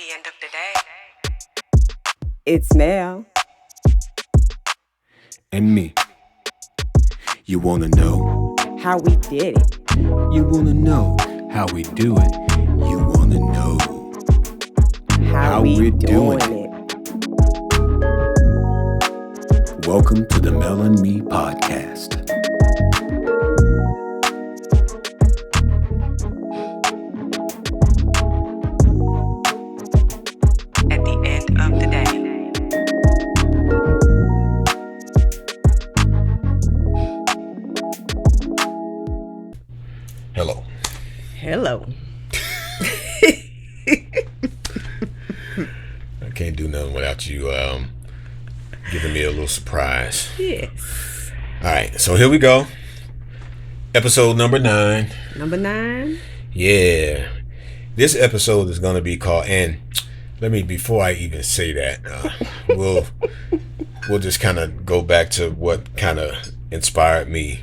the end of the day. It's Mel. And me. You wanna know How we did it. You wanna know how we do it. You wanna know How we we're doing doing it. Welcome to the Mel and Me podcast. At the end of the day. Hello. Hello. I can't do nothing without you giving me a little surprise. Yes. Alright, so here we go. Episode number 9. Number 9. Yeah. This episode is going to be called, and before I even say that, we'll just kind of go back to what kind of inspired me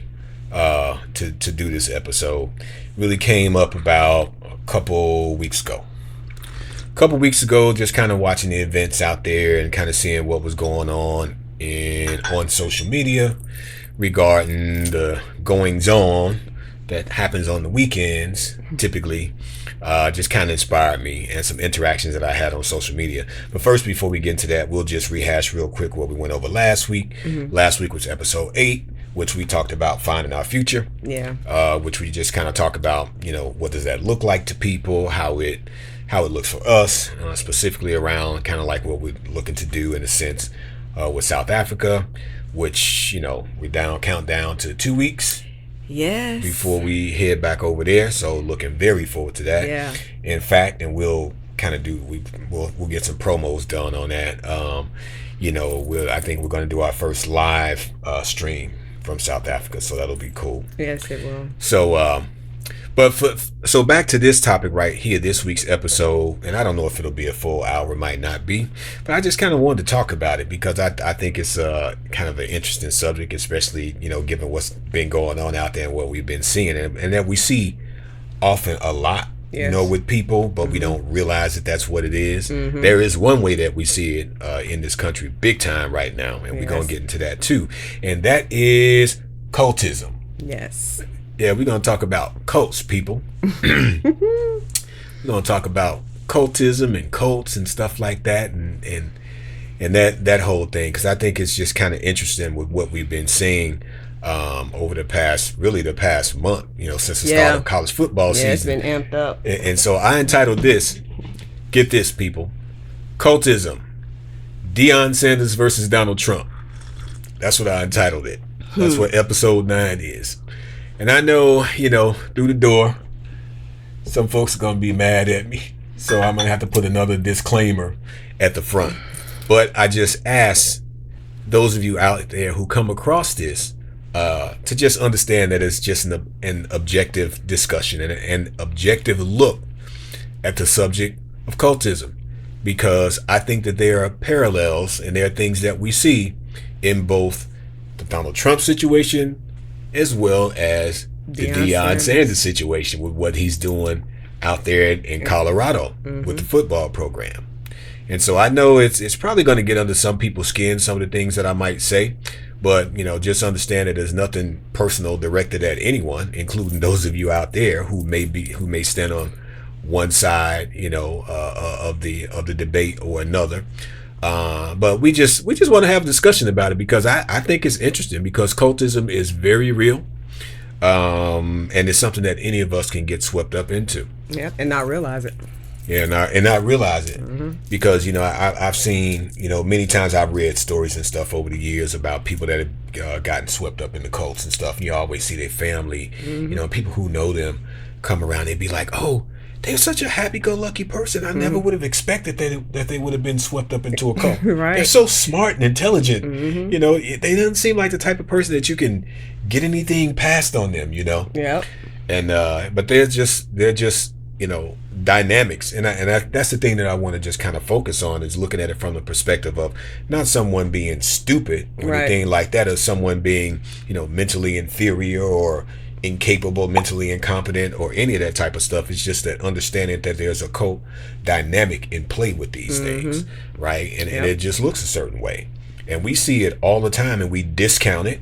to do this episode. Really came up about a couple weeks ago, just kind of watching the events out there and kind of seeing what was going on on social media regarding the goings on that happens on the weekends typically. Just kind of inspired me, and some interactions that I had on social media. But first, before we get into that, we'll just rehash real quick what we went over last week. Last week was episode 8, which we talked about finding our future. Yeah. Which we just kind of talk about, what does that look like to people, how it looks for us, specifically around kind of like what we're looking to do in a sense with South Africa, which, we count down to 2 weeks. Yes. Before we head back over there, so looking very forward to that. Yeah. In fact, and we'll kind of we'll get some promos done on that. I think we're going to do our first live stream from South Africa, so that'll be cool. Yes, it will. So, so back to this topic right here, this week's episode, and I don't know if it'll be a full hour, it might not be, but I just kind of wanted to talk about it because I think it's kind of an interesting subject, especially, given what's been going on out there and what we've been seeing, and that we see often a lot, Yes. with people, but we don't realize that that's what it is. There is one way that we see it in this country big time right now, and we're going to get into that too, and that is cultism. Yes. Yeah, we're going to talk about cults, people. We're going to talk about cultism and cults and stuff like that, and that whole thing, because I think it's just kind of interesting with what we've been seeing over the past month, since the start of college football season. It's been amped up. And so I entitled this, get this, people, Cultism, Deion Sanders versus Donald Trump. That's what I entitled it. That's what episode 9 is. And I know, through the door, some folks are going to be mad at me. So I'm going to have to put another disclaimer at the front. But I just ask those of you out there who come across this to just understand that it's just an objective discussion and an objective look at the subject of cultism. Because I think that there are parallels and there are things that we see in both the Donald Trump situation as well as the Deion Sanders situation with what he's doing out there in Colorado with the football program. And so I know it's probably going to get under some people's skin, some of the things that I might say, but just understand that there's nothing personal directed at anyone, including those of you out there who may stand on one side, of the debate or another. But we just want to have a discussion about it because I think it's interesting because cultism is very real. And it's something that any of us can get swept up into. Yeah, and not realize it. Yeah, and not realize it. Because, I've seen, many times I've read stories and stuff over the years about people that have gotten swept up in the cults and stuff. And you always see their family, people who know them come around. They'd be like, oh, they're such a happy-go-lucky person. I never would have expected that they would have been swept up into a cult. Right. They're so smart and intelligent. They don't seem like the type of person that you can get anything passed on them. Yep. And but they're just dynamics, and that's the thing that I want to just kind of focus on is looking at it from the perspective of not someone being stupid or anything like that, or someone being mentally inferior or incapable, mentally incompetent, or any of that type of stuff. It's just that understanding that there's a cult dynamic in play with these things, right? And it just looks a certain way. And we see it all the time and we discount it.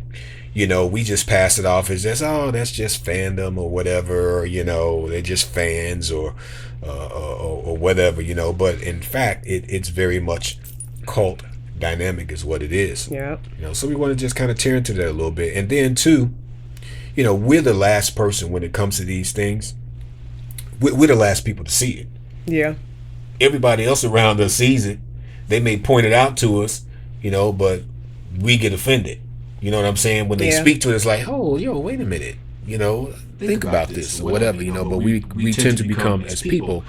We just pass it off as just, oh, that's just fandom or whatever, or, they're just fans or whatever, But in fact, it's very much cult dynamic is what it is. Yeah. So we want to just kind of tear into that a little bit. And then too, we're the last person when it comes to these things. We're the last people to see it. Yeah. Everybody else around us sees it. They may point it out to us, but we get offended. You know what I'm saying? When they speak to it, it's like, oh, wait a minute. Think about this or whatever, but we tend to become, as people,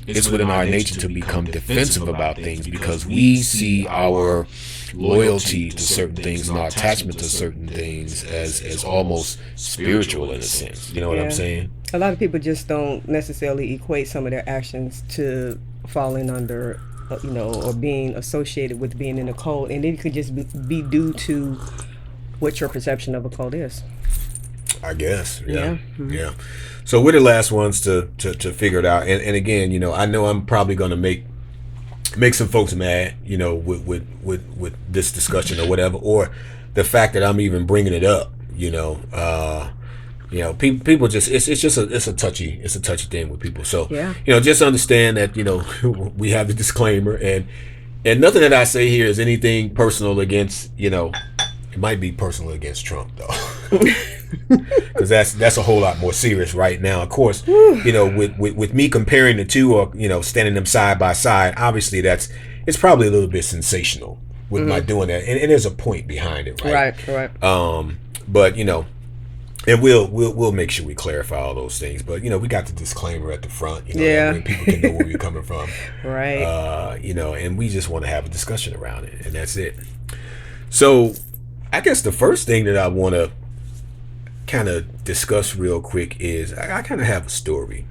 it's within our nature to become defensive about things because we see our loyalty to certain things and our attachment to certain things as almost spiritual in a sense. You know what I'm saying? A lot of people just don't necessarily equate some of their actions to falling under, or being associated with being in a cult, and it could just be due to what your perception of a cult is. I guess. Yeah. Yeah. So we're the last ones to figure it out. And again, I know I'm probably going to make some folks mad, with this discussion or whatever, or the fact that I'm even bringing it up, people just, it's a touchy thing with people. So, just understand that, we have the disclaimer and nothing that I say here is anything personal against, it might be personal against Trump though. Because that's a whole lot more serious right now. Of course, with me comparing the two or standing them side by side, obviously it's probably a little bit sensational with my doing that, and there's a point behind it, right? Right. But and we'll make sure we clarify all those things. But we got the disclaimer at the front, that way people can know where we're coming from, right? And we just want to have a discussion around it, and that's it. So, I guess the first thing that I want to kind of discuss real quick is I kind of have a story.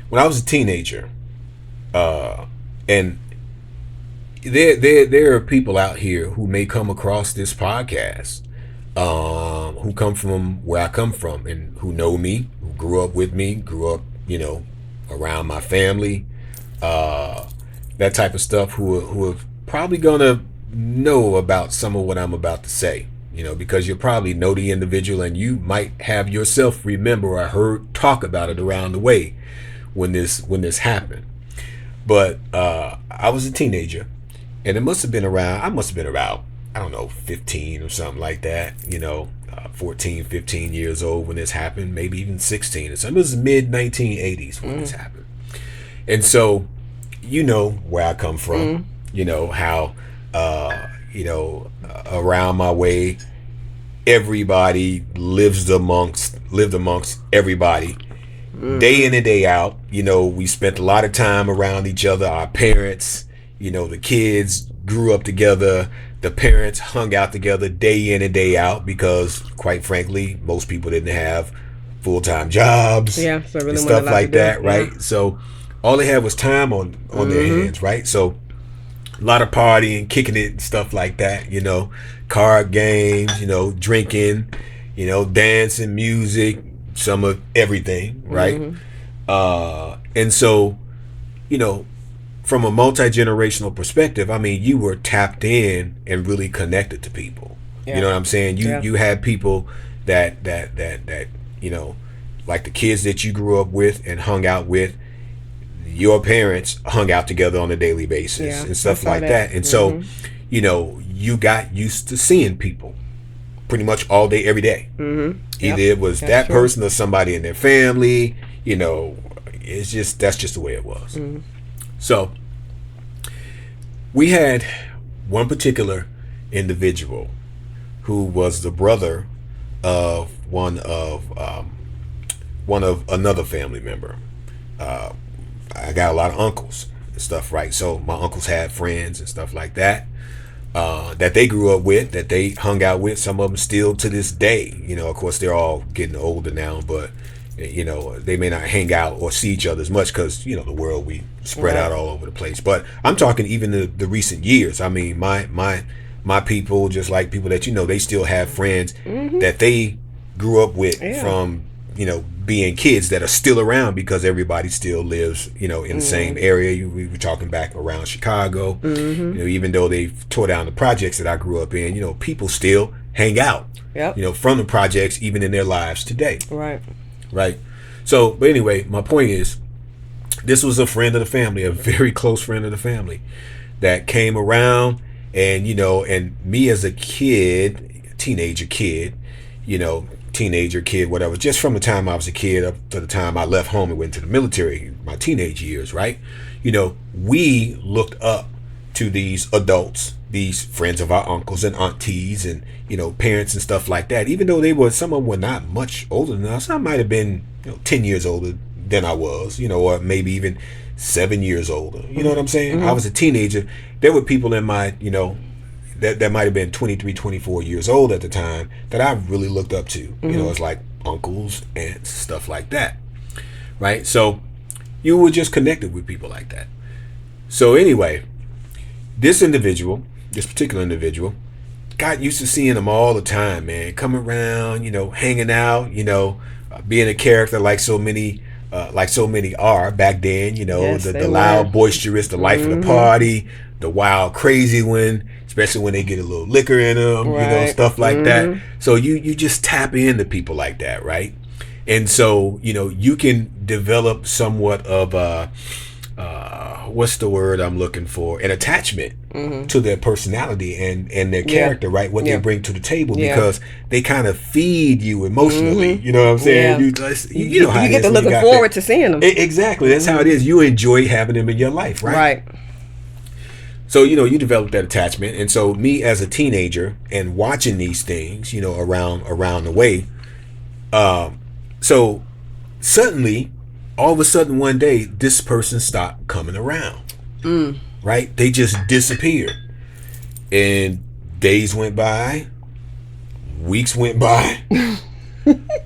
When I was a teenager, and there are people out here who may come across this podcast, who come from where I come from and who know me, who grew up with me, around my family, that type of stuff, who are probably gonna know about some of what I'm about to say. Because you probably know the individual and you might have yourself remember or heard talk about it around the way when this happened. But I was a teenager, and I must have been around, I don't know, 15 or something like that, 14, 15 years old when this happened, maybe even 16 or something. It was mid 1980s when this happened. And so, where I come from, how, around my way, everybody lived amongst everybody, day in and day out. We spent a lot of time around each other. Our parents, the kids grew up together. The parents hung out together day in and day out because, quite frankly, most people didn't have full-time jobs, so really and stuff like that, right? Yeah. So all they had was time on their hands, right? So a lot of partying, kicking it, and stuff like that, card games, drinking, dancing, music, some of everything, right? And so, from a multi-generational perspective, I mean, you were tapped in and really connected to people. You know what I'm saying? You had people that like the kids that you grew up with and hung out with, your parents hung out together on a daily basis and stuff like that. And so, you got used to seeing people pretty much all day, every day. Either it was that person or somebody in their family, that's just the way it was. So we had one particular individual who was the brother of one of another family member. I got a lot of uncles and stuff, right? So my uncles had friends and stuff like that, that they grew up with, that they hung out with. Some of them still to this day. Of course, they're all getting older now, but they may not hang out or see each other as much because the world, we spread out all over the place. But I'm talking even the recent years. I mean, my people, just like people that they still have friends that they grew up with Yeah. from, being kids that are still around because everybody still lives, in the same area. We were talking back around Chicago, even though they tore down the projects that I grew up in, people still hang out, Yep. from the projects, even in their lives today. Right. Right. So, but anyway, my point is, this was a friend of the family, a very close friend of the family that came around, and, and me as a kid, teenager kid, whatever, just from the time I was a kid up to the time I left home and went to the military, my teenage years, right? We looked up to these adults, these friends of our uncles and aunties and, parents and stuff like that, even though some of them were not much older than us. I might have been, 10 years older than I was, or maybe even 7 years older. You know what I'm saying? I was a teenager. There were people in my, that might have been 23, 24 years old at the time that I really looked up to. It's like uncles, aunts, stuff like that. Right? So you were just connected with people like that. So anyway, this particular individual, got used to seeing him all the time, man. Come around, hanging out, being a character like so many are back then, Yes, the they loud, were. boisterous, the life of the party, the wild, crazy one, especially when they get a little liquor in them, Right. stuff like that. So you just tap into people like that, right? And so, you can develop somewhat of what's the word I'm looking for? An attachment to their personality and their character, right? What they bring to the table, because they kind of feed you emotionally. You know what I'm saying? Yeah. You know how you it get is to when you looking got forward that. to seeing them. Exactly. That's how it is. You enjoy having them in your life, right? Right. So, you develop that attachment. And so me as a teenager and watching these things, around the way, so suddenly, all of a sudden one day, this person stopped coming around. Right? They just disappeared. And days went by, weeks went by,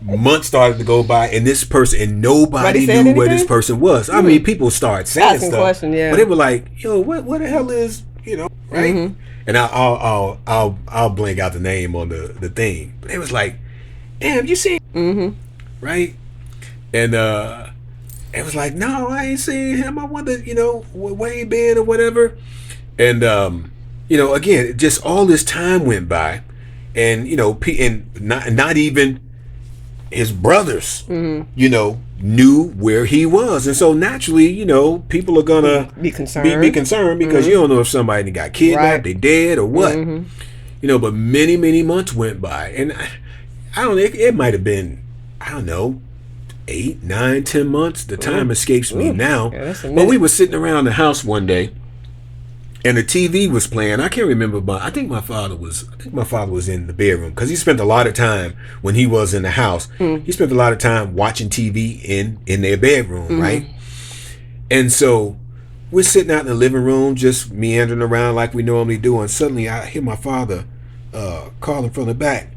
months started to go by, and this person, and nobody said knew where this anything? person was. I mean, people started saying Asking stuff, questions, yeah. but they were like, "Yo, what the hell is, right?" And I'll blank out the name on the thing, but it was like, "Damn, you see?" Right? And it was like, "No, I ain't seen him. I wonder, where he been or whatever." And again, just all this time went by, and and not even his brothers, knew where he was, and so naturally, people are gonna Be concerned. be concerned because you don't know if somebody got kidnapped, Right. they dead, or what. But many months went by, and I don't know. It might have been, I don't know, 8, 9, 10 months. The time escapes me now. Yeah, that's a But minute. we were sitting around the house one day, and the TV was playing. I can't remember, but I think my father was in the bedroom because he spent a lot of time when he was in the house. He spent a lot of time watching TV in their bedroom, right? And so we're sitting out in the living room, just meandering around like we normally do, and suddenly I hear my father calling from the back.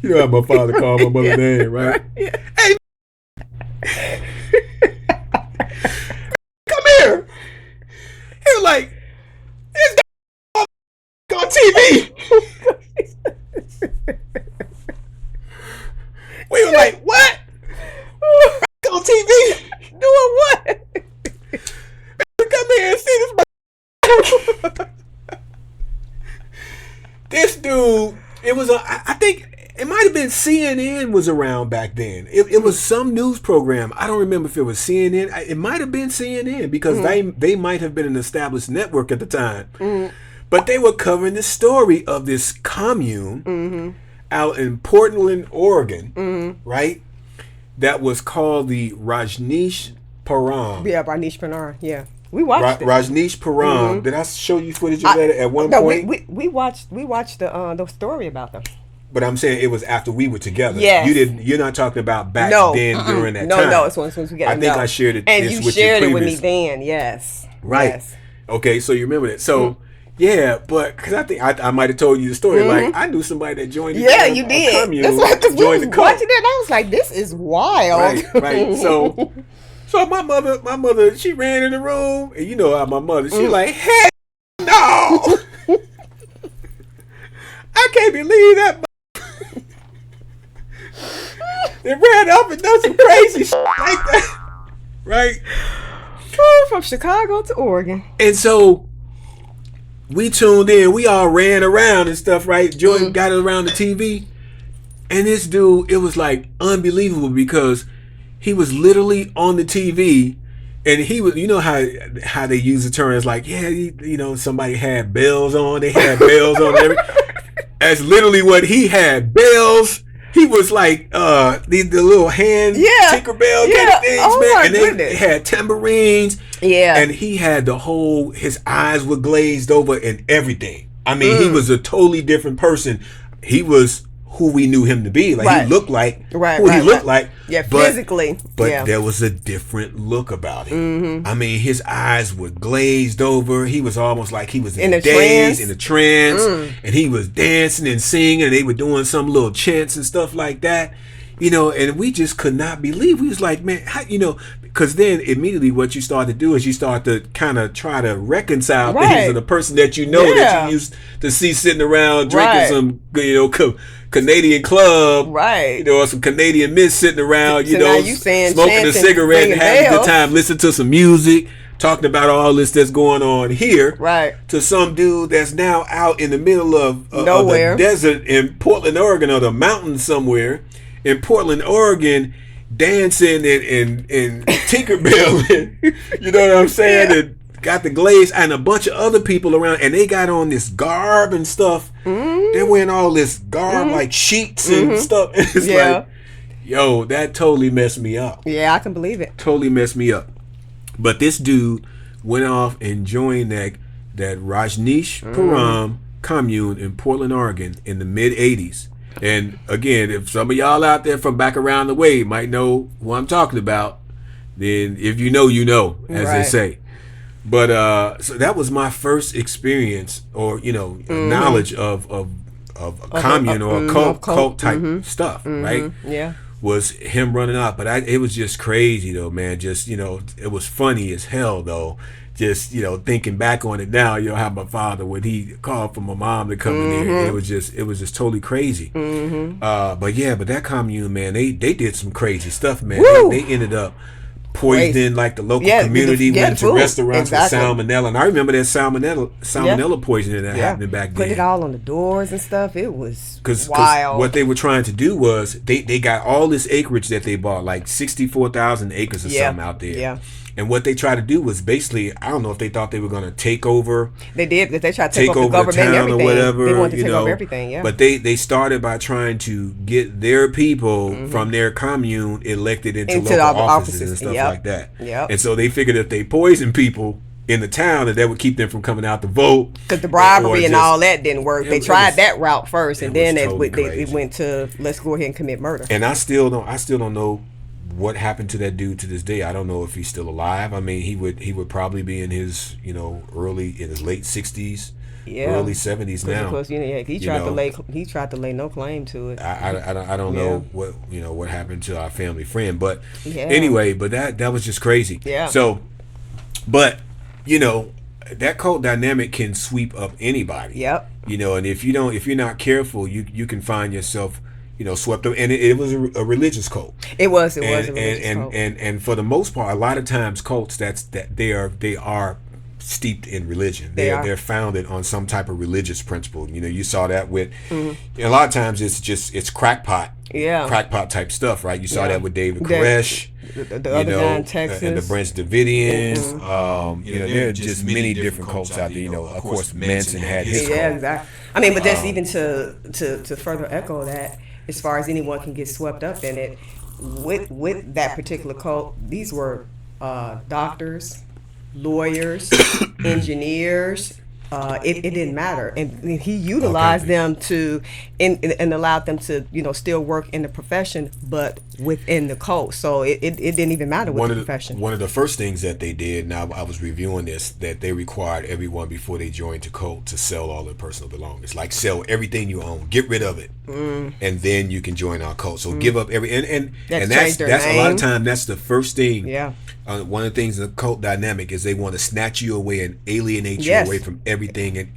You know how my father called my mother's name, right? Yeah. Hey, come here. He was like, "It's on TV." We were like, "What? On TV? Doing what? Come here and see this." This dude, it was I think it might have been CNN was around back then. It was some news program. I don't remember if it was CNN. It might have been CNN because they might have been an established network at the time. But they were covering the story of this commune out in Portland, Oregon, right? That was called the Rajneesh Param. Yeah, Rajneesh Param. Yeah, we watched it. Rajneesh Param. Did I show you footage of that at one No, point? we watched the story about them. But I'm saying it was after we were together. Yes. You're not talking about back then during that no, time. No, it's once we got. I think I shared it. And this you with shared you it with me previously. then. Yes. Right. Yes. Okay, so you remember that. So yeah, but because I think I might have told you the story. Like I knew somebody that joined. Yeah, you did. That's why, because we was watching it, and I was like, "This is wild." Right. So my mother, she ran in the room, and you know how my mother, she like, "Hey, no, I can't believe that They ran up and done some crazy shit like that. Right? From Chicago to Oregon. And so we tuned in. We all ran around and stuff, right? Jordan got it around the TV. And this dude, it was like unbelievable because he was literally on the TV. And he was, you know how they use the term, it's like, yeah, you know, somebody had bells on. They had bells on. That's literally what he had, bells. He was like the little hand Tinkerbell kind of things, man. And they had tambourines. Yeah. And he had his eyes were glazed over and everything. I mean, he was a totally different person. He was who we knew him to be. Like he looked like who he looked like. Yeah, physically. But there was a different look about him. I mean, his eyes were glazed over. He was almost like he was in a daze, in a trance. And he was dancing and singing, and they were doing some little chants and stuff like that. You know, and we just could not believe. We was like, man, how, you know, because then immediately what you start to do is you start to kind of try to reconcile things with the person that you know that you used to see sitting around drinking some, you know, Canadian club, you know, or some Canadian mist sitting around, you know, smoking a cigarette and having a good time, listening to some music, talking about all this that's going on here, to some dude that's now out in the middle of the desert in Portland, Oregon, or the mountains somewhere in Portland, Oregon, dancing and Tinkerbell, you know what I'm saying? And got the glaze and a bunch of other people around, and they got on this garb and stuff. They wearing all this garb like sheets and stuff. It's like, yo, that totally messed me up. Yeah, I can believe it. Totally messed me up. But this dude went off and joined that Rajneeshpuram commune in Portland, Oregon in the mid 80s. And again, if some of y'all out there from back around the way might know who I'm talking about, then if you know, you know, as they say. But so that was my first experience, or you know, knowledge of a commune or a cult type stuff, right? Yeah, was him running out. But it was just crazy though, man. Just, you know, it was funny as hell though. Just, you know, thinking back on it now, you know, how my father, when he called for my mom to come in there, it was just totally crazy. But that commune, man, they did some crazy stuff, man. They ended up poisoning like the local community, went to restaurants with salmonella. And I remember that salmonella poisoning that happened back then. Put it all on the doors and stuff. It was wild. What they were trying to do was they got all this acreage that they bought, like 64,000 acres or something out there. Yeah. And what they tried to do was basically, I don't know if they thought they were going to take over. They did, because they tried to take over the government and everything. Or whatever, they wanted to take over everything, But they started by trying to get their people from their commune elected into local offices and stuff like that. And so they figured if they poisoned people in the town, that would keep them from coming out to vote. Because the bribery and all that didn't work. They tried that route first, and then they went to, let's go ahead and commit murder. And I still don't know what happened to that dude to this day. I don't know if he's still alive. I mean, he would probably be in his, you know, his late 60s, early 70s now. Because, you know, he tried to lay no claim to it. I don't know what happened to our family friend, but anyway, but that was just crazy. Yeah. So, but you know, that cult dynamic can sweep up anybody. Yep. You know, and if you're not careful, you can find yourself, you know, swept up. And it was a religious cult. It was a religious cult. And for the most part, a lot of times cults they are steeped in religion. They're founded on some type of religious principle. You know, you saw that with a lot of times it's crackpot. Yeah. Crackpot type stuff, right? You saw that with David Koresh. The other guy in Texas. And the Branch Davidians. You know, there are just many different cults out there. You know, of course, Manson had his cult. Yeah, exactly. I mean, but that's even to further echo that, as far as anyone can get swept up in it, with that particular cult, these were doctors, lawyers, engineers. It didn't matter, and he utilized them to and allowed them to, you know, still work in the profession, but within the cult. So it didn't even matter what the profession. One of the first things that they did, now I was reviewing this, that they required everyone before they joined the cult to sell all their personal belongings, like sell everything you own, get rid of it, and then you can join our cult. So give up and that's a lot of time that's the first thing. Yeah. One of the things in the cult dynamic is they want to snatch you away and alienate you away from everything and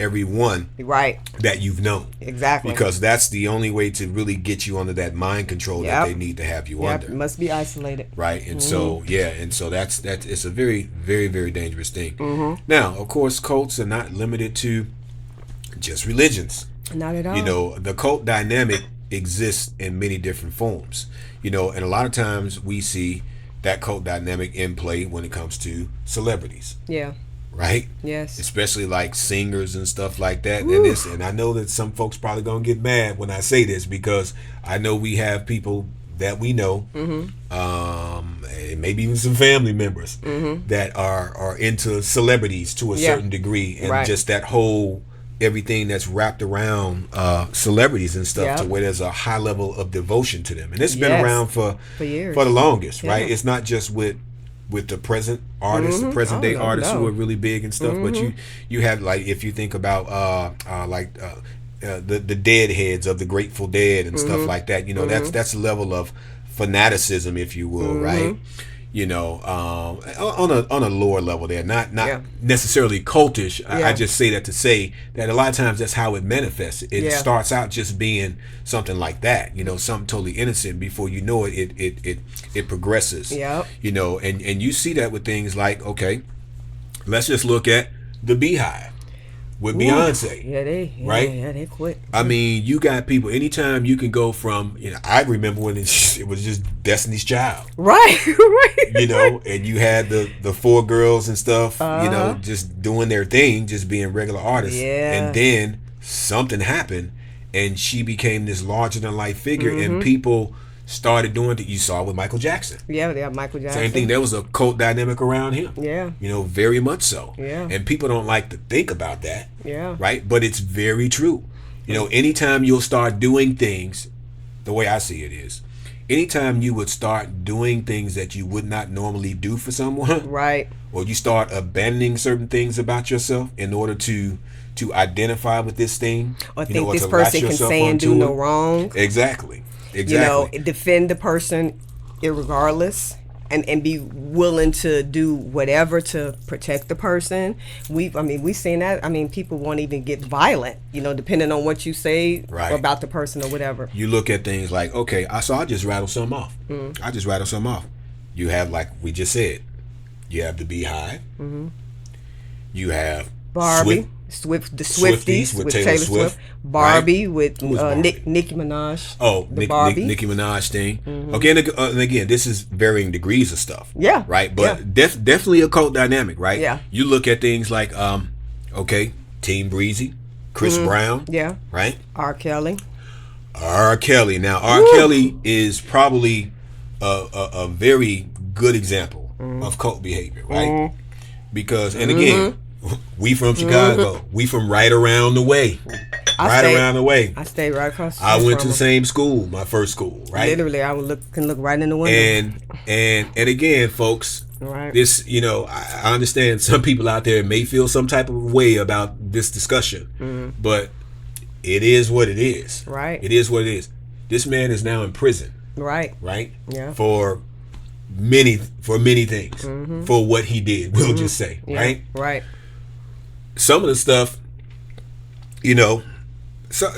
everyone Right. that you've known. Exactly. Because that's the only way to really get you under that mind control that Yep. they need to have you Yep. under. It must be isolated. Right. And so that's it's a very, very, very dangerous thing. Now, of course, cults are not limited to just religions. Not at all. You know, the cult dynamic exists in many different forms. You know, and a lot of times we see that cult dynamic in play when it comes to celebrities. Yeah. Right? Yes. Especially like singers and stuff like that. And I know that some folks probably gonna get mad when I say this, because I know we have people that we know, and maybe even some family members that are into celebrities to a certain degree, and just that whole everything that's wrapped around celebrities and stuff, to where there's a high level of devotion to them, and it's been around for years, for the longest, right? It's not just with the present artists, the present day artists who are really big and stuff, but you have, like, if you think about the Deadheads of the Grateful Dead and stuff like that, you know, that's a level of fanaticism, if you will, right? You know, on a lower level there, not necessarily cultish. I just say that to say that a lot of times that's how it manifests. It starts out just being something like that, you know, something totally innocent. Before you know it, it progresses. You know, and you see that with things like, okay, let's just look at the Beehive with Beyonce. Right? They quit. I mean, you got people, anytime you can go from, you know, I remember when it was just Destiny's Child. Right. You know, and you had the four girls and stuff, you know, just doing their thing, just being regular artists. And then something happened and she became this larger than life figure, and people started doing that. You saw with Michael Jackson. Yeah, Michael Jackson. Same thing. There was a cult dynamic around him. Yeah. You know, very much so. Yeah. And people don't like to think about that. Yeah. Right? But it's very true. You know, anytime you'll start doing things, the way I see it is, anytime you would start doing things that you would not normally do for someone, right, or you start abandoning certain things about yourself in order to identify with this thing, or think this person can say and do no wrong. Exactly. You know, defend the person irregardless, and be willing to do whatever to protect the person. We've seen that. I mean, people won't even get violent, you know, depending on what you say about the person or whatever. You look at things like, okay, I'll just rattle some off. I just rattle some off. You have, like we just said, you have the Beehive. You have Barbie. The Swifties with Taylor Swift. Barbie with Nicki Minaj. Oh, Nicki Minaj thing. Okay, and again, this is varying degrees of stuff. Yeah. Right? But definitely a cult dynamic, right? Yeah. You look at things like, okay, Team Breezy, Chris Brown. Yeah. Right? R. Kelly. Now, R. Kelly is probably a very good example of cult behavior, right? Because, and again, we from Chicago. We from right around the way. Around the way. I stayed right across the street. I went to the same school, my first school, right? Literally, I can look right in the window. And again, folks, right. This, you know, I understand some people out there may feel some type of way about this discussion, but it is what it is. Right. It is what it is. This man is now in prison. Right. Right? Yeah. For many things. For what he did, we'll just say. Yeah. Right? Right. Some of the stuff, you know, so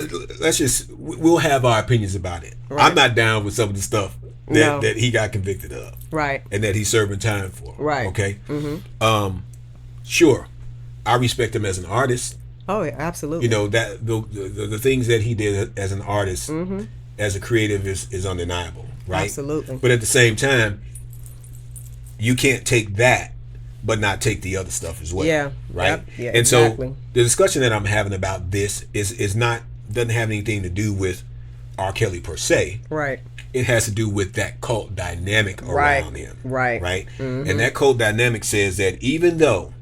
we'll have our opinions about it. Right. I'm not down with some of the stuff that he got convicted of. Right. And that he's serving time for. Right. Okay. Sure, I respect him as an artist. Oh, yeah, absolutely. You know, that the things that he did as an artist, as a creative, is undeniable. Right. Absolutely. But at the same time, you can't take that but not take the other stuff as well. Yeah. Right? Yep. Yeah, and exactly. So the discussion that I'm having about this doesn't have anything to do with R. Kelly per se. Right. It has to do with that cult dynamic around him. Right. Right? And that cult dynamic says that even though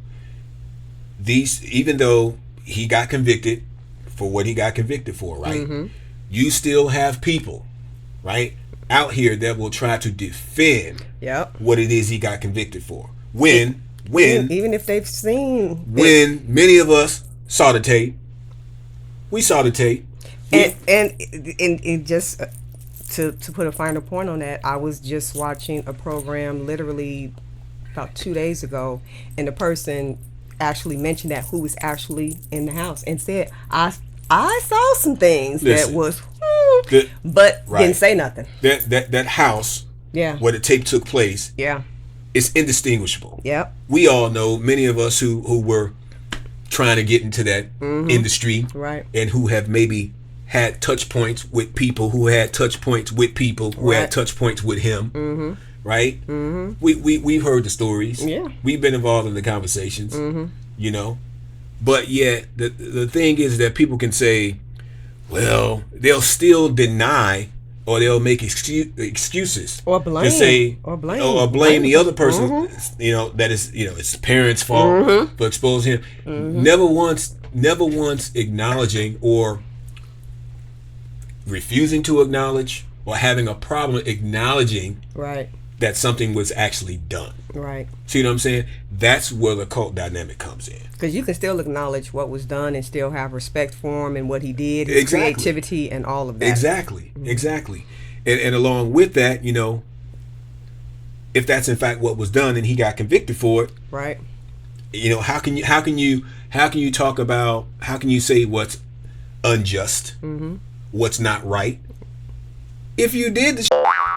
he got convicted for what he got convicted for, right? You still have people, right, out here that will try to defend what it is he got convicted for. Even if they've seen when many of us saw the tape, we saw the tape, and just to put a finer point on that, I was just watching a program literally about 2 days ago, and the person actually mentioned that, who was actually in the house, and said, I saw some things Listen, that was, but right. didn't say nothing. That house, Yeah. where the tape took place, Yeah. it's indistinguishable. Yep. We all know, many of us who were trying to get into that industry, Right. and who have maybe had touch points with people who had touch points with people who had Right. touch points with him, right? We've heard the stories. Yeah. We've been involved in the conversations, you know. But yet, the thing is that people can say, well, they'll still deny, or they'll make excuses, Or blame. to say, Or blame. or blame the other person. You know, that is, it's the parents' fault for exposing him. Never once acknowledging, or refusing to acknowledge, or having a problem acknowledging Right. that something was actually done. Right. See what I'm saying? That's where the cult dynamic comes in. Because you can still acknowledge what was done and still have respect for him and what he did, his Exactly. creativity and all of that. Exactly. And along with that, you know, if that's in fact what was done and he got convicted for it, Right. you know, how can you talk about, how can you say what's unjust, what's not right, if you did the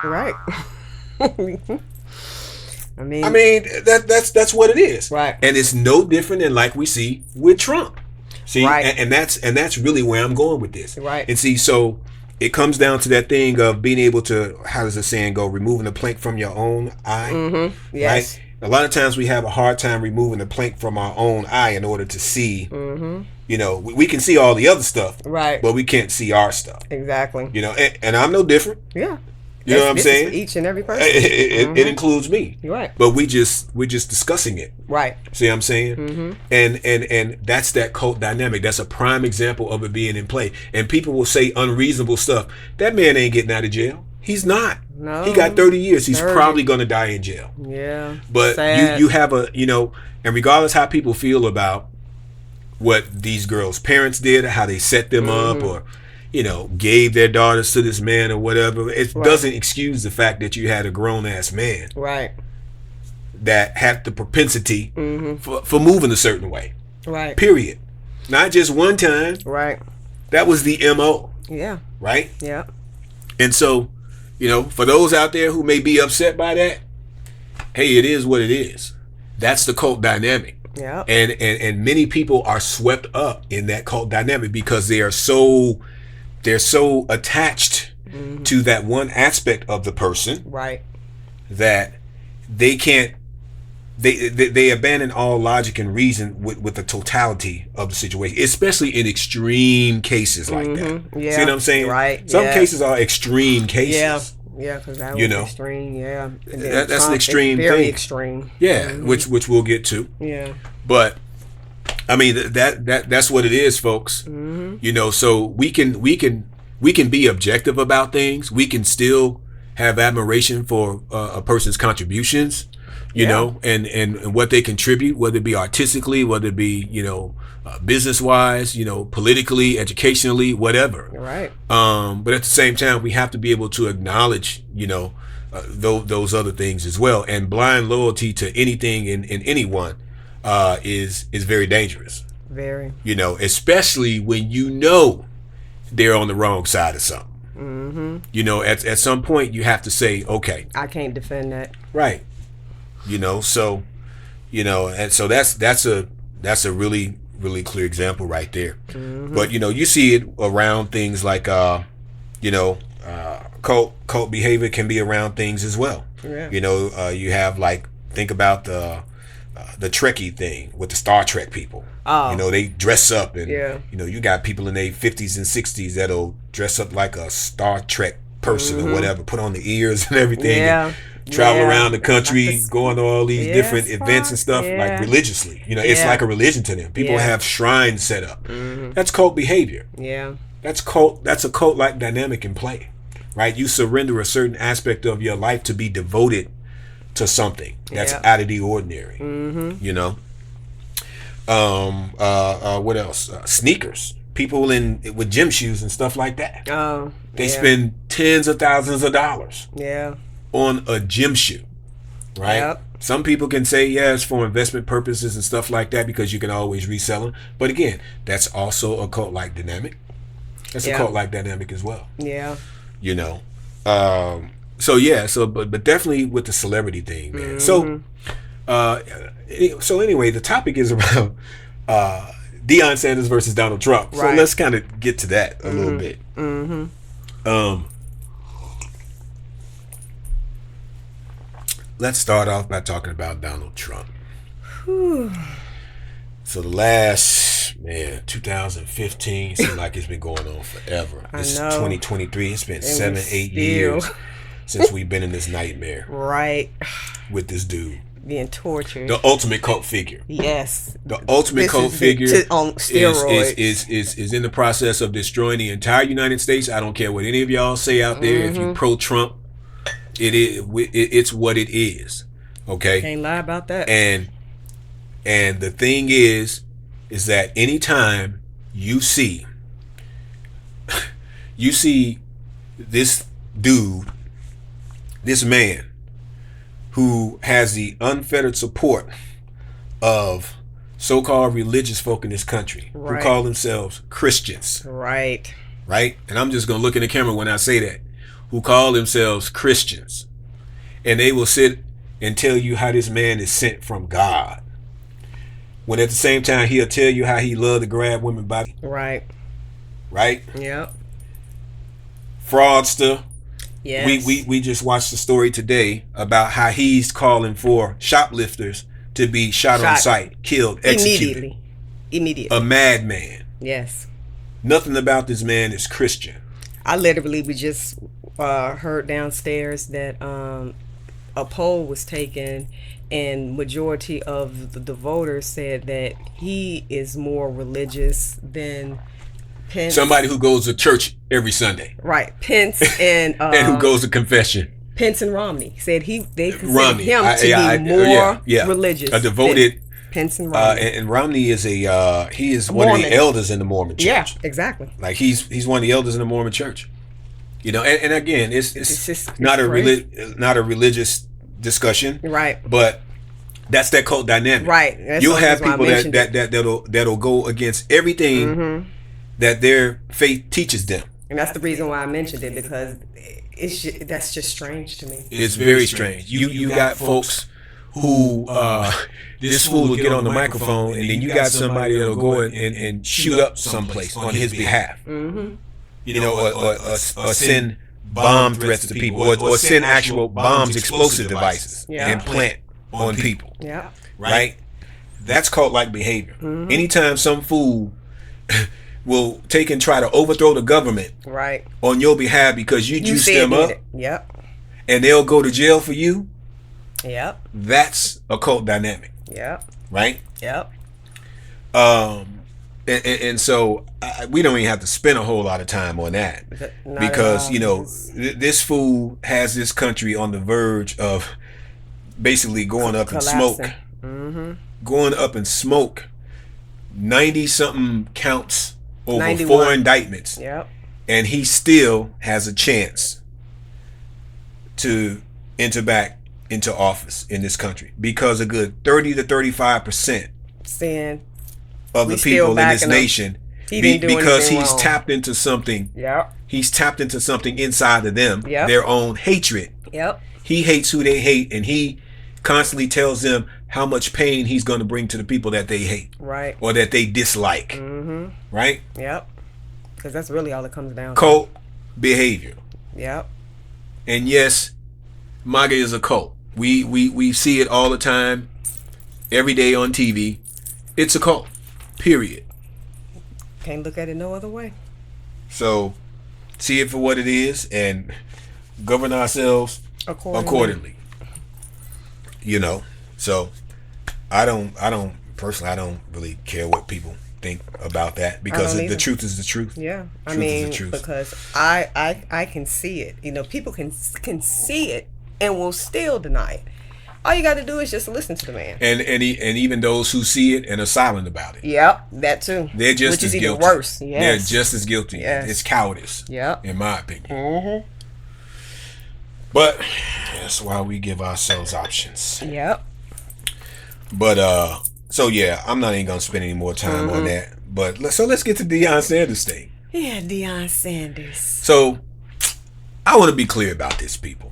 Right. I mean, that's what it is. Right. And it's no different than like we see with Trump. See, Right. and that's really where I'm going with this. Right. And see, so it comes down to that thing of being able to, how does the saying go, removing the plank from your own eye. Yes. Right? A lot of times we have a hard time removing the plank from our own eye in order to see, you know, we can see all the other stuff, Right. but we can't see our stuff. Exactly. You know, and I'm no different. Yeah. You know what I'm This is saying? for each and every person. It includes me. You're right. But we're just discussing it. Right. See what I'm saying? And that's that cult dynamic. That's a prime example of it being in play. And people will say unreasonable stuff. That man ain't getting out of jail. He's not. No. He got 30 years. He's 30. probably going to die in jail. Yeah. But Sad. you have a, you know, and regardless how people feel about what these girls' parents did, how they set them up, or, you know, gave their daughters to this man or whatever, it doesn't excuse the fact that you had a grown-ass man Right. that had the propensity for moving a certain way. Right. Period. Not just one time. Right. That was the MO. Yeah. Right? Yeah. And so, you know, for those out there who may be upset by that, hey, it is what it is. That's the cult dynamic. Yeah. And many people are swept up in that cult dynamic because they're so attached to that one aspect of the person, Right. that they can't, they abandon all logic and reason with the totality of the situation, especially in extreme cases like that. Yeah. See what I'm saying? Right. Some Yeah. cases are extreme cases. Yeah. Yeah, because that was You know. extreme. Yeah. And then That's an Trump is extreme very thing. extreme. Yeah, which we'll get to. Yeah. But I mean that's what it is, folks. You know, so we can be objective about things. We can still have admiration for a person's contributions, you know, and what they contribute, whether it be artistically, whether it be, you know, business wise, you know, politically, educationally, whatever. Right. But at the same time, we have to be able to acknowledge, you know, those other things as well. And blind loyalty to anything and anyone is very dangerous. Very. You know, especially when you know they're on the wrong side of something. You know, at some point you have to say, okay, I can't defend that. right. You know, so, you know, and so that's a really clear example right there. But you know, you see it around things like you know, cult behavior can be around things as well. Yeah. You know, you have, like, think about the Trekkie thing with the Star Trek people. Oh. You know, they dress up and Yeah. you know, you got people in their 50s and 60s that'll dress up like a Star Trek person or whatever, put on the ears and everything. Yeah. And travel Yeah. around the country, Like the- going to all these Yes, different events and stuff, yeah. like religiously. You know, it's Yeah. like a religion to them. People Yeah. have shrines set up. That's cult behavior. Yeah. That's a cult-like dynamic in play, right? You surrender a certain aspect of your life to be devoted to something that's Yeah. out of the ordinary. You know. What else? Sneakers. People with gym shoes and stuff like that. Oh. They yeah. spend tens of thousands of dollars Yeah. on a gym shoe. right? Yep. Some people can say yes for investment purposes and stuff like that because you can always resell them. But again, that's also a cult-like dynamic. That's a cult-like dynamic as well. Yeah. You know. But definitely with the celebrity thing, man. So anyway, the topic is about Deion Sanders versus Donald Trump. So let's kind of get to that a little bit. Let's start off by talking about Donald Trump. So the last, 2015 seems like it's been going on forever. This is 2023. It's been 7-8 years since we've been in this nightmare. Right. With this dude. Being tortured. The ultimate cult figure. Yes. The ultimate cult figure on steroids. is in the process of destroying the entire United States. I don't care what any of y'all say out there. If you pro-Trump, it's what it is. Okay? Can't lie about that. And the thing is that anytime you see this dude, this man who has the unfettered support of so-called religious folk in this country who call themselves Christians. Right. And I'm just going to look in the camera when I say that. Who call themselves Christians. And they will sit and tell you how this man is sent from God. When at the same time, he'll tell you how he loved to grab women by. Right. Yep. Fraudster. Yes. We just watched the story today about how he's calling for shoplifters to be shot on sight, killed, executed. Immediately. A madman. Yes. Nothing about this man is Christian. We just heard downstairs that a poll was taken, and majority of the voters said that he is more religious than Pence. Somebody who goes to church every Sunday. Right. Pence and and who goes to confession. Pence and Romney said they consider him to be more religious. A devoted Pence and Romney. And Romney is he is one of the elders in the Mormon church. Yeah, exactly. Like he's one of the elders in the Mormon church. You know, and again, it's not a religious discussion. Right. But that's that cult dynamic. Right. That's You'll have people that'll go against everything that their faith teaches them. And that's the reason why I mentioned it, because that's just strange to me. It's very strange. You got folks who this fool will get on the microphone, and then you got somebody that'll go and shoot up someplace on his behalf. You know, or send bomb threats to people, or send actual bombs, explosive devices, and plant on people. Yeah. Right? That's cult-like behavior. Anytime some fool will take and try to overthrow the government on your behalf because you juiced them up, and they'll go to jail for you, that's a cult dynamic. Right? And so we don't even have to spend a whole lot of time on that, because you know this fool has this country on the verge of basically going up in smoke, going up in smoke. 90-something counts over 91. 4 indictments, and he still has a chance to enter back into office in this country, because a good 30 to 35% of the people in this nation, because he's tapped into something. He's tapped into something inside of them, their own hatred. He hates who they hate, and he constantly tells them how much pain he's going to bring to the people that they hate, or that they dislike, right? Because that's really all it comes down to. Cult behavior. And yes, MAGA is a cult. We see it all the time, every day on TV. It's a cult. Period. Can't look at it no other way. So, see it for what it is and govern ourselves accordingly. You know, so I don't really care what people think about that, because the truth is the truth. I mean, because I can see it. You know, people can see it and will still deny it. All you got to do is just listen to the man. And even those who see it and are silent about it. That too. They're just as guilty. Even worse. They're just as guilty. It's cowardice. In my opinion. But That's why we give ourselves options. Yep. But so yeah, I'm not even gonna spend any more time on that. But let's get to Deion Sanders thing. Yeah, Deion Sanders. So I want to be clear about this, people.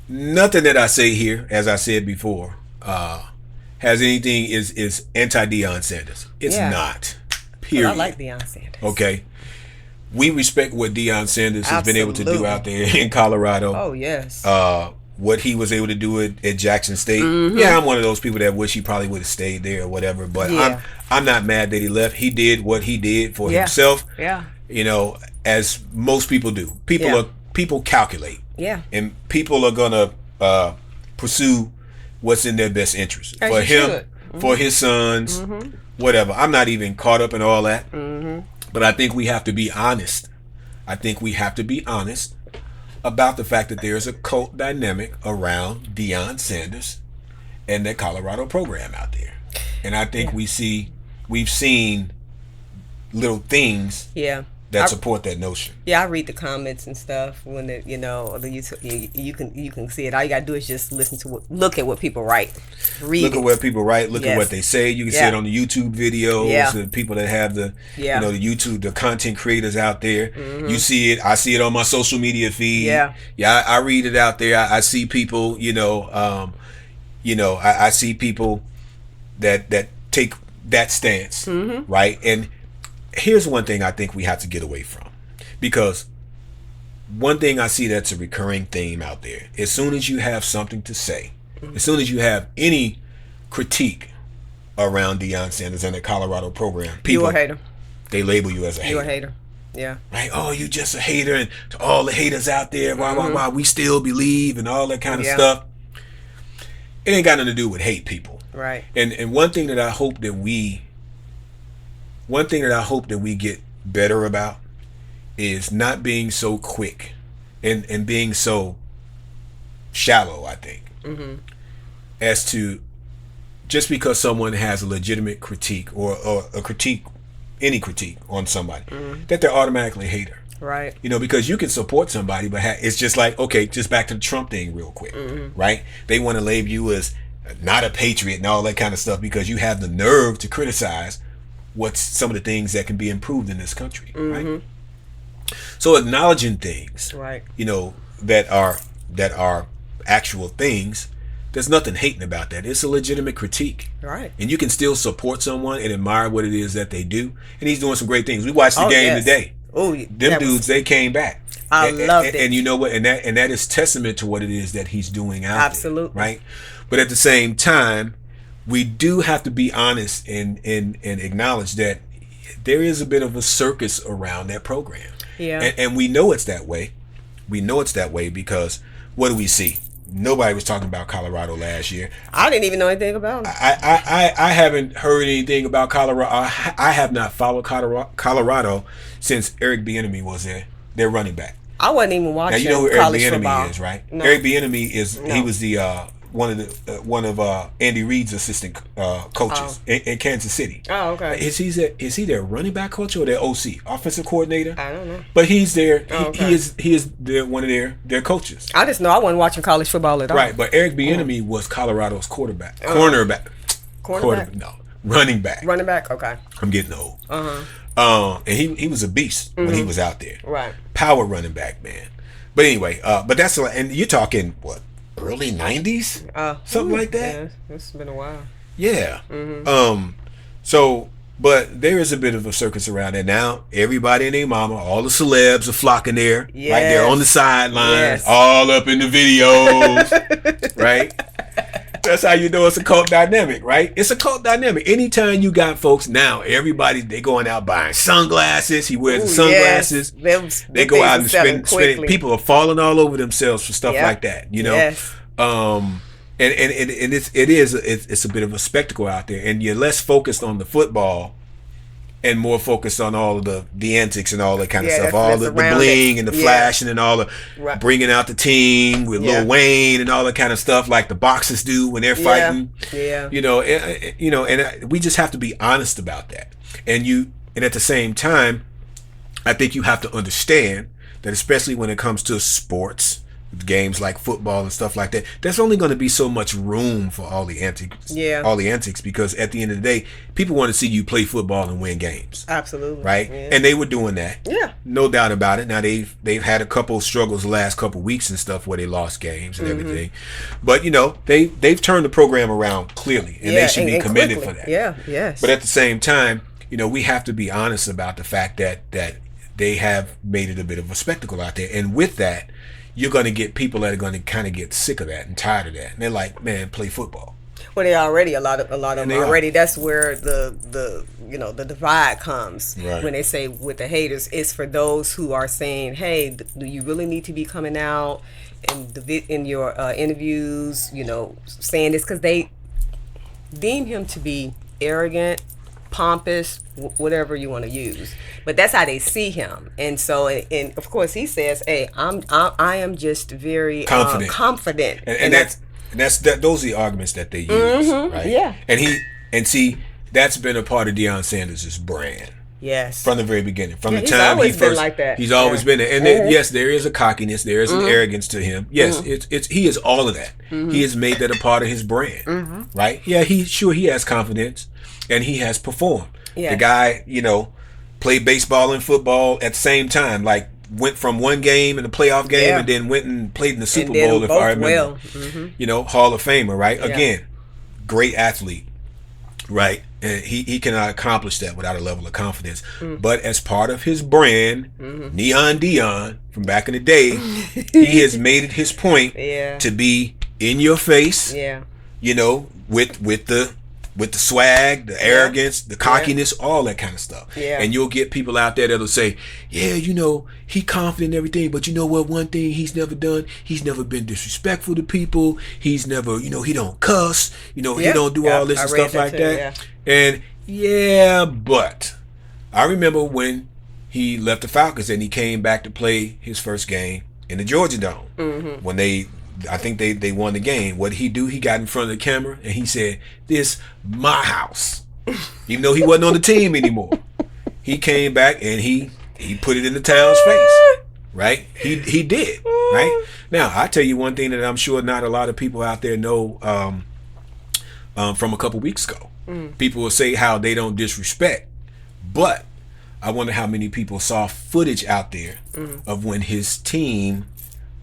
Nothing that I say here, as I said before, has anything is anti Deion Sanders. It's not. Period. I like Deion Sanders. Okay. We respect what Deion Sanders has been able to do out there in Colorado. Oh yes. What he was able to do at Jackson State. Yeah, I'm one of those people that wish he probably would have stayed there or whatever. But I'm not mad that he left. He did what he did for himself. Yeah. You know, as most people do. People calculate. Yeah. And people are gonna pursue what's in their best interest As for you him, should. for his sons, whatever. I'm not even caught up in all that. But I think we have to be honest. I think we have to be honest about the fact that there's a cult dynamic around Deion Sanders and that Colorado program out there. And I think we've seen little things that support that notion. Yeah, I read the comments and stuff when you can see it. All you gotta do is just look at what people write. Look at what people write. Look at what they say. You can see it on the YouTube videos. The people that have the the YouTube, the content creators out there. You see it. I see it on my social media feed. I read it out there. I see people. I see people that take that stance, right? And here's one thing I think we have to get away from, because one thing I see that's a recurring theme out there, as soon as you have something to say, as soon as you have any critique around Deion Sanders and the Colorado program, people, you a hater. They label you as a hater. You a hater. Yeah. Right? Oh, you just a hater, and to all the haters out there, why we still believe and all that kind of stuff. It ain't got nothing to do with hate, people. Right. And one thing that I hope that we get better about is not being so quick and being so shallow, I think, as to just because someone has a legitimate critique or any critique on somebody, that they're automatically a hater. Right. Because you can support somebody, but it's just like, okay, just back to the Trump thing real quick, right? They want to label you as not a patriot and all that kind of stuff because you have the nerve to criticize what's some of the things that can be improved in this country, right? So acknowledging things, right, that are actual things, there's nothing hating about that. It's a legitimate critique, right? And you can still support someone and admire what it is that they do. And he's doing some great things. We watched the game today. Oh, them dudes, they came back. I loved it. And you know what? And that is testament to what it is that he's doing out Absolutely. there, right? But at the same time, we do have to be honest and acknowledge that there is a bit of a circus around that program. Yeah. And we know it's that way. We know it's that way because what do we see? Nobody was talking about Colorado last year. I didn't even know anything about it. I haven't heard anything about Colorado. I have not followed Colorado since Eric Bieniemy was their running back. I wasn't even watching. Now you know who Eric Bieniemy is, right? No. Eric Bieniemy is he was the one of Andy Reid's assistant coaches in Kansas City. Oh, okay. Is he their running back coach or their OC, offensive coordinator? I don't know. But he's there. He is one of their coaches. I just know I wasn't watching college football at all. Right, but Eric Bieniemy was Colorado's cornerback. No, running back. Running back. Okay. I'm getting old. And he was a beast when he was out there. Right. Power running back, man. But anyway, but that's and you're talking what? Early 90s? Something like that? Yeah, it's been a while. Yeah. So, but there is a bit of a circus around it now. Everybody and their mama, all the celebs are flocking there. Yes. Right there on the sidelines, all up in the videos. Right? That's how you know it's a cult dynamic, right? It's a cult dynamic. Anytime you got folks now, everybody, they going out buying sunglasses. He wears the sunglasses. Yes. They go out and spend. People are falling all over themselves for stuff like that, Yes. And it's a bit of a spectacle out there, and you're less focused on the football and more focused on all of the antics and all that kind of stuff, all the bling and the flashing and all the bringing out the team with Lil Wayne and all that kind of stuff, like the boxers do when they're fighting. Yeah. And we just have to be honest about that. And at the same time, I think you have to understand that, especially when it comes to sports, games like football and stuff like that, there's only going to be so much room for all the antics. Yeah. All the antics, because at the end of the day, people want to see you play football and win games. Absolutely. Right? Yeah. And they were doing that. Yeah. No doubt about it. Now they've had a couple of struggles the last couple of weeks and stuff where they lost games and everything. But you know, they've turned the program around clearly, and they should be commended quickly. for that. Yeah, yes. But at the same time, you know, we have to be honest about the fact that they have made it a bit of a spectacle out there. And with that, you're going to get people that are going to kind of get sick of that and tired of that. And they're like, man, play football. Well, they already a lot of them already. Are. That's where the the divide comes. Right. When they say with the haters, it's for those who are saying, hey, do you really need to be coming out in your interviews, you know, saying this, because they deem him to be arrogant, pompous, whatever you want to use, but that's how they see him. And so, and of course, he says, "Hey, I am just very confident," and that's those are the arguments that they use, right? Yeah, and see, that's been a part of Deion Sanders' brand. Yes, from the very beginning, from the he's time always he first, been like that. He's always been there, and yes, there is a cockiness, there is an arrogance to him. Yes, it's he is all of that. He has made that a part of his brand, right? Yeah, he has confidence, and he has performed. Yeah. The guy, you know, played baseball and football at the same time. Like, went from one game in the playoff game and then went and played in the Super Bowl, if I remember. You know, Hall of Famer, right? Yeah. Again, great athlete, right? And he cannot accomplish that without a level of confidence. But as part of his brand, Neon Deion, from back in the day, he has made it his point to be in your face, you know, with the swag, the arrogance, the cockiness, all that kind of stuff. And you'll get people out there that'll say, yeah, you know, he confident in everything, but you know what, one thing he's never done, he's never been disrespectful to people. He's never, you know, he don't cuss, you know, he don't do all this and stuff like that. And but I remember when he left the Falcons and he came back to play his first game in the Georgia Dome. When I think they won the game. What did he do? He got in front of the camera and he said, "This my house," even though he wasn't on the team anymore. He came back and he put it in the town's face, right? He did, right? Now, I tell you one thing that I'm sure not a lot of people out there know from a couple weeks ago. People will say how they don't disrespect, but I wonder how many people saw footage out there of when his team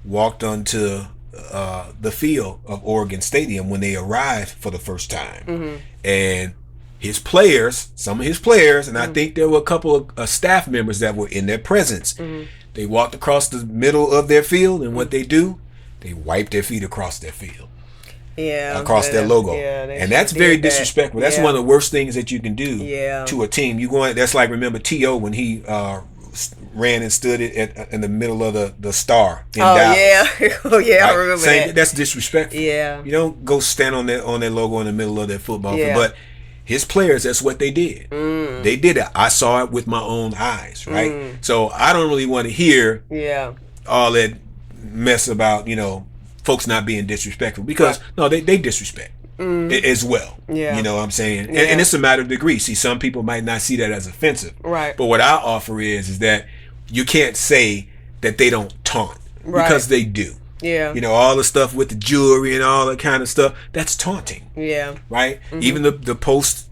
walked onto the field of Oregon Stadium when they arrived for the first time. And his players, some of his players, and I think there were a couple of staff members that were in their presence. They walked across the middle of their field, and what they do, they wipe their feet across their field. Across their logo. And that's very disrespectful. That's one of the worst things that you can do to a team. That's like, remember T.O. when he ran and stood in the middle of the star in Dallas. Right? I remember that. That's disrespectful. You don't go stand on their logo in the middle of their football field. But his players, that's what they did. They did it. I saw it with my own eyes, right? So I don't really want to hear all that mess about, you know, folks not being disrespectful, because no, they disrespect as well. You know what I'm saying? And it's a matter of degree. See, some people might not see that as offensive. Right. But what I offer is that you can't say that they don't taunt, because they do. You know, all the stuff with the jewelry and all that kind of stuff, that's taunting. Right? Even the post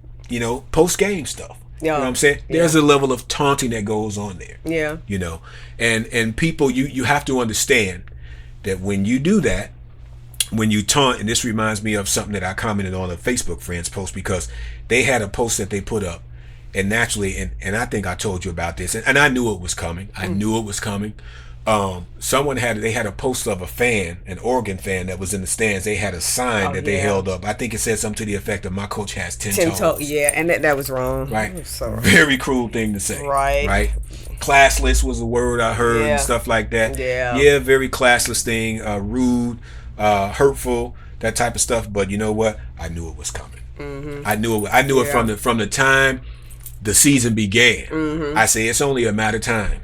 game stuff. You know what I'm saying? There's a level of taunting that goes on there. You know, and people, you have to understand that when you do that, when you taunt, and this reminds me of something that I commented on a Facebook friends post, because they had a post that they put up, and naturally, and I think I told you about this, and I knew it was coming. I knew it was coming. They had a post of a fan, an Oregon fan that was in the stands. They had a sign that they held up. I think it said something to the effect of, "My coach has 10 toes." And that was wrong. Right. Very cruel thing to say. Right. Classless was a word I heard and stuff like that. Very classless thing, rude, hurtful, that type of stuff. But you know what? I knew it was coming. I knew it from the time the season began. I say it's only a matter of time.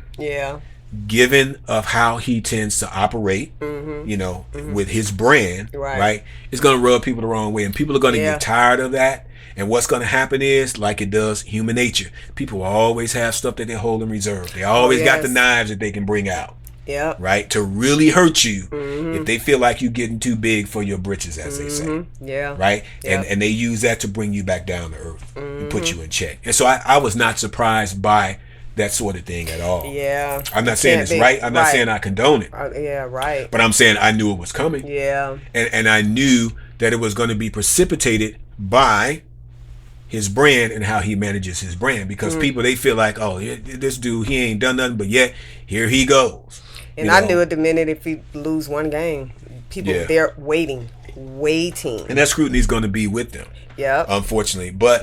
Given of how he tends to operate, you know, with his brand, right? It's going to rub people the wrong way, and people are going to get tired of that. And what's going to happen is, like it does human nature, people will always have stuff that they hold in reserve. They always got the knives that they can bring out. Yep. Right? To really hurt you if they feel like you're getting too big for your britches, as they say. Yeah. Right? Yep. And they use that to bring you back down to earth and put you in check. And so I was not surprised by that sort of thing at all. Yeah. I'm not saying it's right. I'm not saying I condone it. Yeah, right. But I'm saying I knew it was coming. Yeah. And I knew that it was going to be precipitated by his brand and how he manages his brand. Because people, they feel like, oh, this dude, he ain't done nothing, but yet here he goes. And I knew it the minute if he lose one game. People, they're waiting. And that scrutiny is going to be with them. Yeah. Unfortunately. But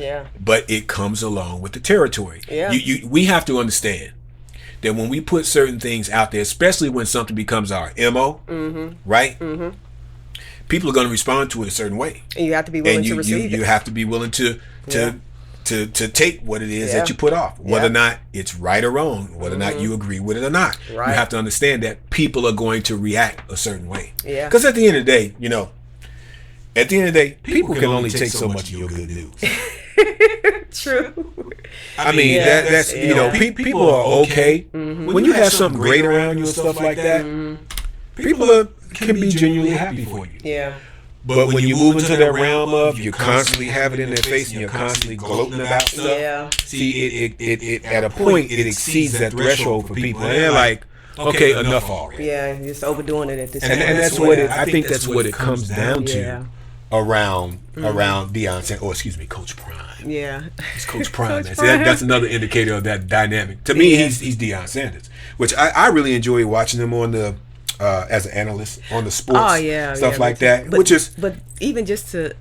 it comes along with the territory. Yeah. We have to understand that when we put certain things out there, especially when something becomes our MO, right? People are going to respond to it a certain way. And you have to be willing to receive it. You have to be willing to take what it is that you put off, whether or not it's right or wrong, whether or not you agree with it or not. Right. You have to understand that people are going to react a certain way. Yeah. Because at the end of the day, people can only take so much of your good news. True. I mean, that's people are okay. When you have something great around you and stuff like that, people can be genuinely happy for you. Yeah. But when you move into that realm of you constantly have it in their face and you're constantly gloating about stuff, see, it at a point it exceeds that threshold for people, and they're like, okay, enough already. Yeah, you're just overdoing it at this point. And that's what I think that's what it comes down to around Deion Sanders, excuse me, Coach Prime. Yeah, it's Coach Prime. That's another indicator of that dynamic. To me, he's Deion Sanders, which I really enjoy watching him on the. As an analyst on the sports stuff like that, but even just to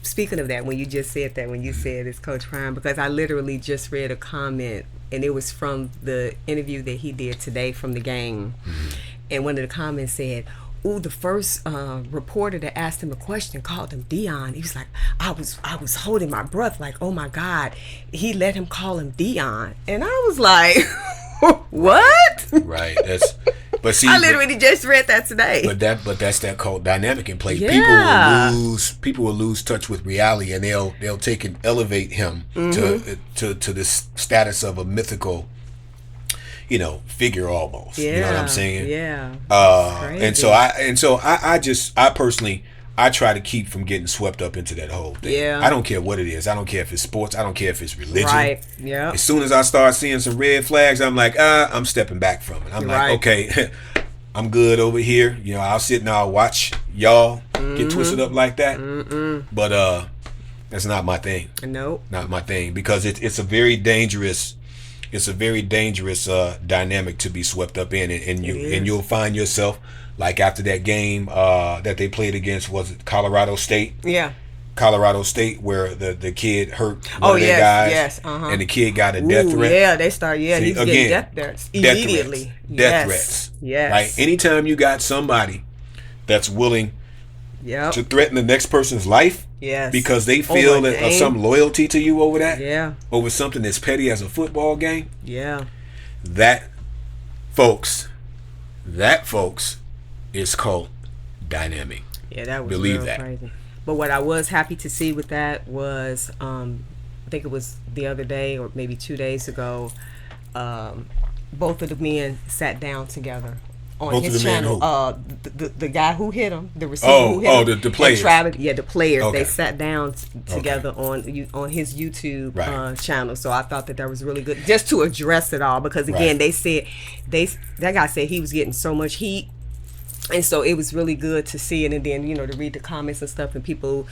speaking of that, when you just said that, when you said it's Coach Prime, because I literally just read a comment and it was from the interview that he did today from the game, and one of the comments said, "Ooh, the first reporter that asked him a question called him Deion." He was like, I was holding my breath, like, oh my God, he let him call him Deion, and I was like, what? Right. But see, I literally just read that today. But that's that cult dynamic in play. Yeah. People will lose touch with reality, and they'll take and elevate him to this status of a mythical, figure almost. Yeah. You know what I'm saying? Yeah. And so I personally try to keep from getting swept up into that whole thing. Yeah. I don't care what it is. I don't care if it's sports. I don't care if it's religion. Right. Yeah. As soon as I start seeing some red flags, I'm like, I'm stepping back from it. I'm like, okay, I'm good over here. I'll sit and I'll watch y'all get twisted up like that. But that's not my thing. Nope. Not my thing, because it's a very dangerous dynamic to be swept up in, and you'll find yourself like after that game that they played against, was it Colorado State? Yeah. Colorado State, where the kid hurt one of their guys, and the kid got a death threat. Yeah, they start. Yeah, he's getting death threats immediately. Death threats. Yes. Right. Anytime you got somebody that's willing to threaten the next person's life, because they feel that some loyalty to you over that, over something as petty as a football game, that folks is called dynamic. Yeah, that was Believe real that. Crazy. But what I was happy to see with that was, I think it was the other day or maybe 2 days ago, both of the men sat down together on Both his of the men channel. The guy who hit him, the receiver who hit him. The players. The players. Okay. They sat down together on his YouTube channel. So I thought that was really good, just to address it all, because again, they said that guy said he was getting so much heat. And so it was really good to see it, and then to read the comments and stuff, and people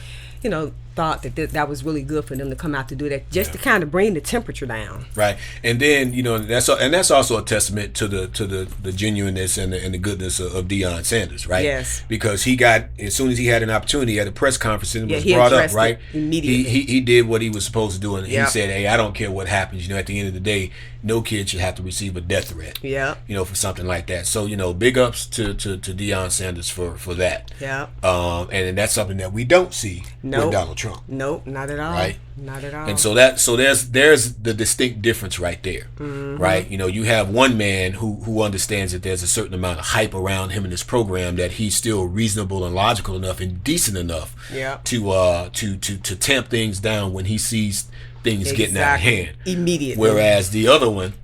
thought that was really good for them to come out to do that, just to kind of bring the temperature down. Right. And then that's also a testament to the genuineness and the goodness of Deion Sanders, right? Yes. Because he got, as soon as he had an opportunity at a press conference and was brought up, right? Immediately. He did what he was supposed to do, and he said, "Hey, I don't care what happens. At the end of the day, no kid should have to receive a death threat. Yeah. For something like that." So big ups to Deion Sanders for that. Yeah. And that's something that we don't see with Donald Trump. Nope, not at all. Right. Not at all. And so there's the distinct difference right there. Right. You have one man who understands that there's a certain amount of hype around him in this program, that he's still reasonable and logical enough and decent enough to tamp things down when he sees things getting out of hand immediately. Whereas the other one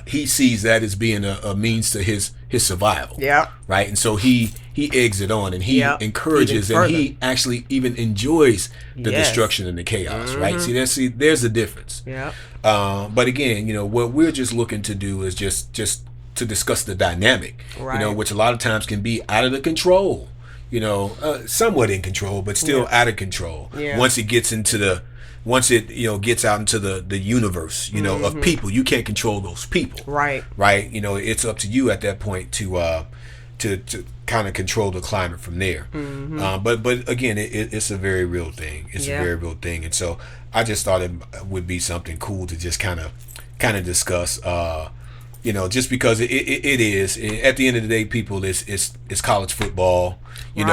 he sees that as being a means to his survival. Yeah. Right. And so he eggs it on, and he encourages, and he actually even enjoys the destruction and the chaos. Right. See, there's a difference. Yeah. But again, what we're just looking to do is just to discuss the dynamic. Right. Which a lot of times can be out of the control. Somewhat in control, but still out of control. Yeah. Once it gets out into the universe, of people, you can't control those people. Right. It's up to you at that point to kind of control the climate from there. But again, it's a very real thing. It's a very real thing, and so I just thought it would be something cool to just kind of discuss. Just because it is at the end of the day, people, it's college football. We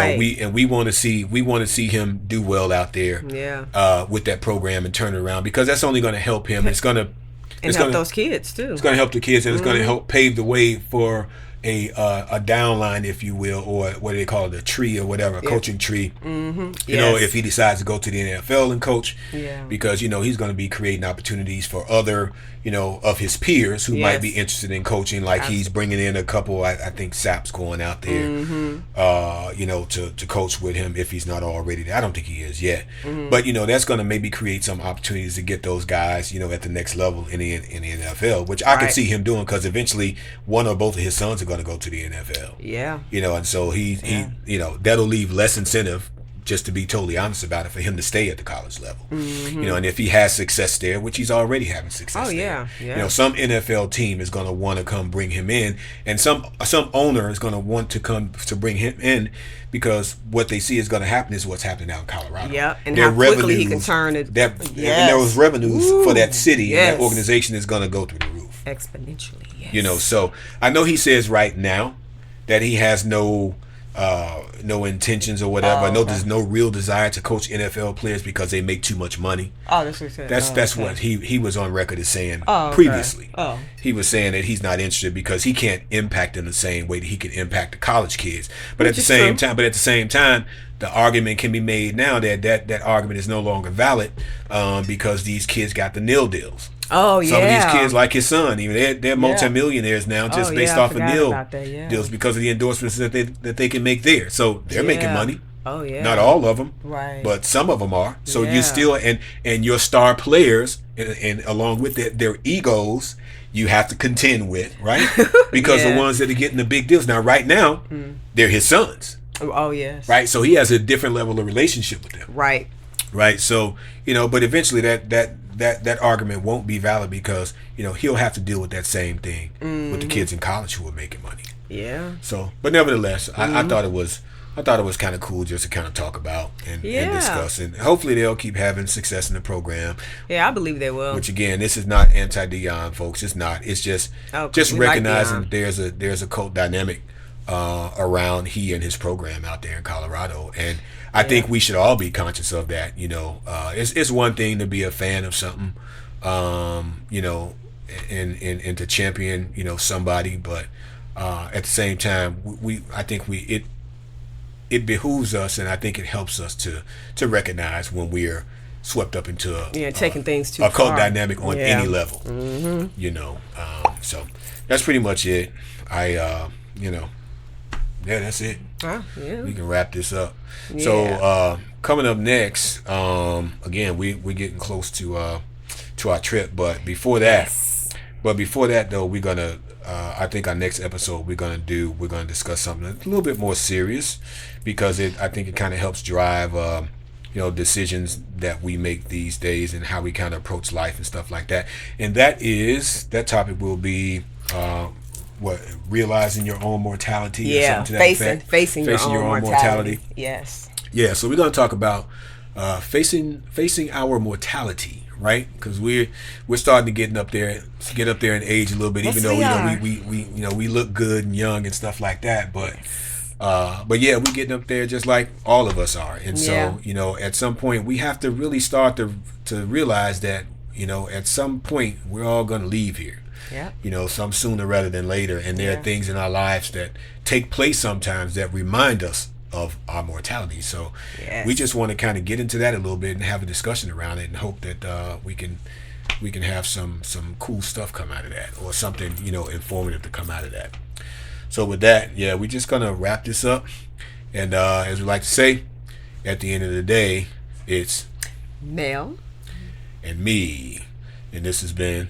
want to see him do well out there. Yeah. With that program and turn it around, because that's only going to help him. It's going to help those kids too. It's going to help the kids, and it's going to help pave the way for a downline, if you will, or what do they call it, a tree or whatever, a coaching tree. If he decides to go to the NFL and coach, because he's going to be creating opportunities for other of his peers who might be interested in coaching, like he's bringing in a couple. I think Sapp's going out there, to coach with him if he's not already there. I don't think he is yet, but that's going to maybe create some opportunities to get those guys at the next level in the NFL, which I can see him doing, because eventually one or both of his sons are going to go to the NFL. Yeah. And so he that'll leave less incentive, just to be totally honest about it, for him to stay at the college level. And if he has success there, which he's already having success there. Some NFL team is going to want to come bring him in, and some owner is going to want to come to bring him in, because what they see is going to happen is what's happening out in Colorado. Yeah, and how quickly he can turn it. And those revenues for that city and that organization is going to go through the roof. Exponentially, yes. So I know he says right now that he has no intentions or whatever. I know there's no real desire to coach NFL players because they make too much money. Oh, that's what he said. That's what he was on record as saying okay. previously. Oh. He was saying that he's not interested because he can't impact them the same way that he can impact the college kids. But at the same time, the argument can be made now that argument is no longer valid, because these kids got the nil deals. Oh, yeah. Some of these kids, like his son, even they're multimillionaires now, just based off of nil deals, because of the endorsements that they can make there. So they're making money. Oh yeah. Not all of them, right? But some of them are. So you still and your star players, and along with their egos, you have to contend with, right? Because the ones that are getting the big deals now, right now, they're his sons. Oh yes. Right. So he has a different level of relationship with them. Right. Right. So but eventually that argument won't be valid, because he'll have to deal with that same thing with the kids in college who are making money. Yeah. So, but nevertheless, I thought it was kind of cool just to kind of talk about and discuss, and hopefully they'll keep having success in the program. Yeah, I believe they will. Which again, this is not anti-Deion, folks. It's not. It's just recognizing like there's a cult dynamic around he and his program out there in Colorado, and I think we should all be conscious of that. It's one thing to be a fan of something, and to champion somebody, but at the same time, it behooves us, and I think it helps us to recognize when we're swept up into taking things too a cult far. dynamic on any level. So that's pretty much it. That's it. We can wrap this up. So coming up next, again, we're getting close to our trip, but before that though, we're gonna I think our next episode we're gonna discuss something a little bit more serious, because I think it kind of helps drive decisions that we make these days and how we kind of approach life and stuff like that. And that topic will be realizing your own mortality, or something to that effect. Facing your own mortality. Yes. Yeah, so we're going to talk about facing our mortality, right? Because we're starting to get up there in age a little bit, even though we look good and young and stuff like that, but we're getting up there just like all of us are. And so at some point we have to really start to realize that at some point we're all going to leave here. Yeah. Some sooner rather than later, and there are things in our lives that take place sometimes that remind us of our mortality. So we just want to kind of get into that a little bit and have a discussion around it, and hope that we can we can have some cool stuff come out of that, or something, informative to come out of that. So with that, yeah, we're just gonna wrap this up. And as we like to say, at the end of the day, it's Mel and me, and this has been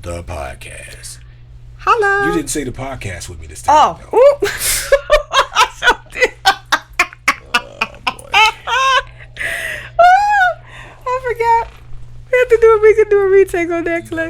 the podcast. Holla. You didn't say the podcast with me this time. Oh, oop. Oh boy. I forgot. We have to do a retake on that, Clay.